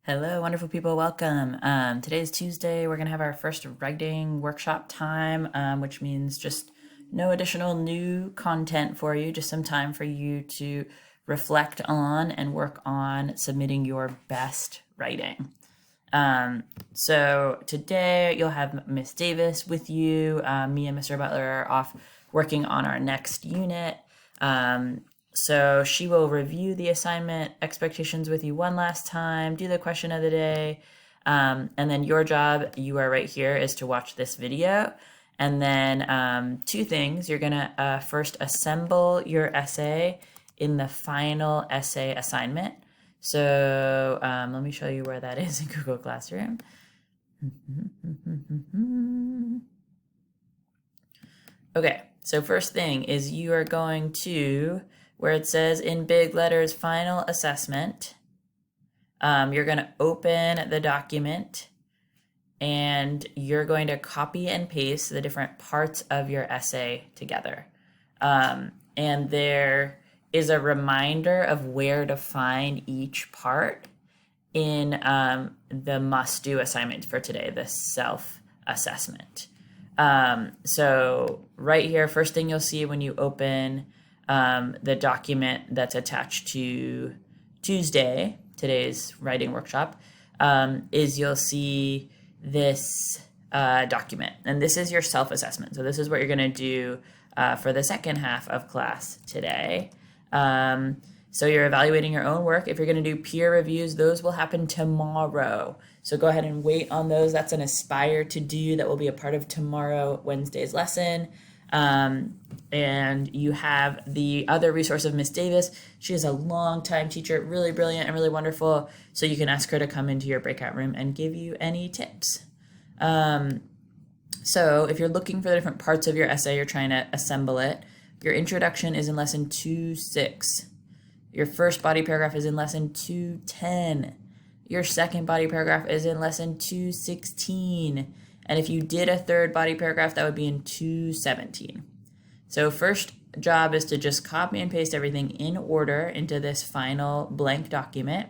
Hello, wonderful people. Welcome. Today is Tuesday. We're going to have our first writing workshop time, which means just no additional new content for you, just some time for you to reflect on and work on submitting your best writing. So today you'll have Miss Davis with you. Me and Mr. Butler are off working on our next unit. So she will review the assignment expectations with you one last time, do the question of the day, and then your job, you are right here, is to watch this video. And then two things. You're going to first assemble your essay in the final essay assignment. So let me show you where that is in Google Classroom. Okay, so first thing is you are going to, where it says in big letters, final assessment, you're going to open the document and you're going to copy and paste the different parts of your essay together. And there is a reminder of where to find each part in the must-do assignment for today, the self-assessment. So right here, first thing you'll see when you open the document that's attached to Tuesday, today's writing workshop, is you'll see this document. And this is your self-assessment. So this is what you're going to do for the second half of class today. So you're evaluating your own work. If you're going to do peer reviews, those will happen tomorrow. So go ahead and wait on those. That's an aspire to do that will be a part of tomorrow, Wednesday's lesson. And you have the other resource of Miss Davis. She is a longtime teacher, really brilliant and really wonderful. So you can ask her to come into your breakout room and give you any tips. So if you're looking for the different parts of your essay, you're trying to assemble it. Your introduction is in lesson 2.6. Your first body paragraph is in lesson 2.10. Your second body paragraph is in lesson 2.16. And if you did a third body paragraph, that would be in 2.17. So first job is to just copy and paste everything in order into this final blank document.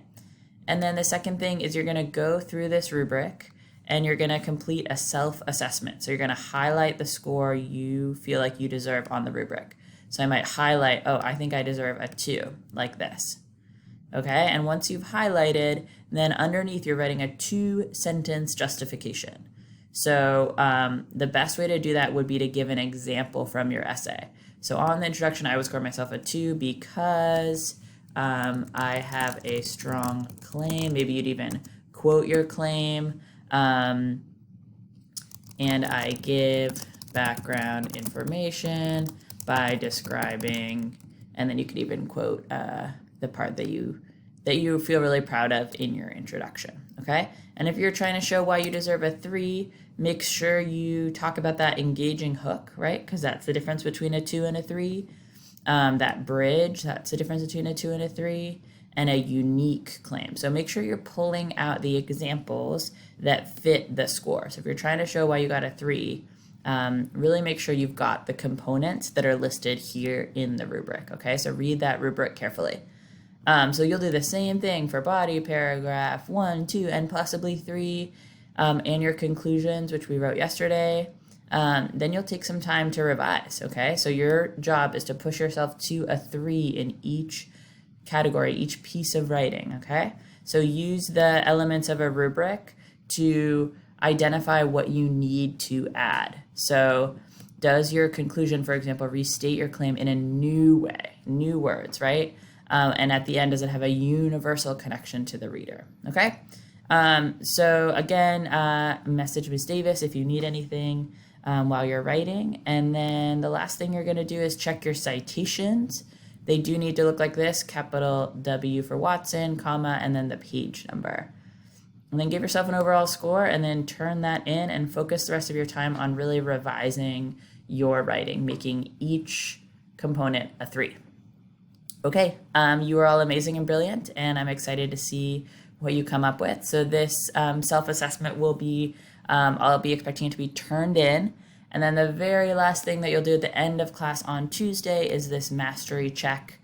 And then the second thing is you're going to go through this rubric and you're going to complete a self-assessment. So you're going to highlight the score you feel like you deserve on the rubric. So I might highlight, oh, I think I deserve a 2, like this. Okay, and once you've highlighted, then underneath you're writing a 2-sentence justification. So the best way to do that would be to give an example from your essay. So on the introduction, I would score myself a 2 because I have a strong claim. Maybe you'd even quote your claim. And I give background information by describing, and then you could even quote the part that you feel really proud of in your introduction, okay? And if you're trying to show why you deserve a 3, make sure you talk about that engaging hook, right? Because that's the difference between a 2 and a 3. That bridge, that's the difference between a 2 and a 3, and a unique claim. So make sure you're pulling out the examples that fit the score. So if you're trying to show why you got a 3, really make sure you've got the components that are listed here in the rubric, okay? So read that rubric carefully. So you'll do the same thing for body paragraph 1, 2, and possibly 3, and your conclusions, which we wrote yesterday. Then you'll take some time to revise, okay? So your job is to push yourself to a 3 in each category, each piece of writing, okay? So use the elements of a rubric to identify what you need to add. So does your conclusion, for example, restate your claim in a new way, new words, right? And at the end, does it have a universal connection to the reader, okay? So again, message Ms. Davis if you need anything while you're writing. And then the last thing you're gonna do is check your citations. They do need to look like this, capital W for Watson, comma, and then the page number. And then give yourself an overall score and then turn that in and focus the rest of your time on really revising your writing, making each component a 3. Okay, you are all amazing and brilliant, and I'm excited to see what you come up with. So this self-assessment will be, I'll be expecting it to be turned in. And then the very last thing that you'll do at the end of class on Tuesday is this mastery check.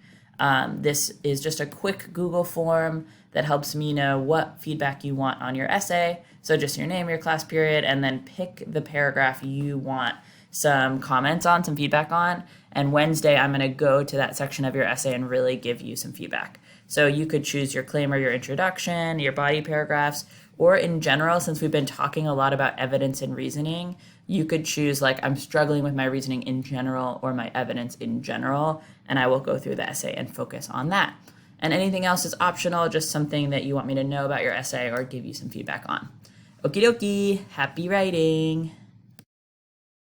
This is just a quick Google form that helps me know what feedback you want on your essay. So just your name, your class period, and then pick the paragraph you want some comments on, some feedback on. And Wednesday, I'm going to go to that section of your essay and really give you some feedback. So you could choose your claim or your introduction, your body paragraphs, or in general, since we've been talking a lot about evidence and reasoning, you could choose like I'm struggling with my reasoning in general or my evidence in general, and I will go through the essay and focus on that. And anything else is optional, just something that you want me to know about your essay or give you some feedback on. Okie dokie, happy writing!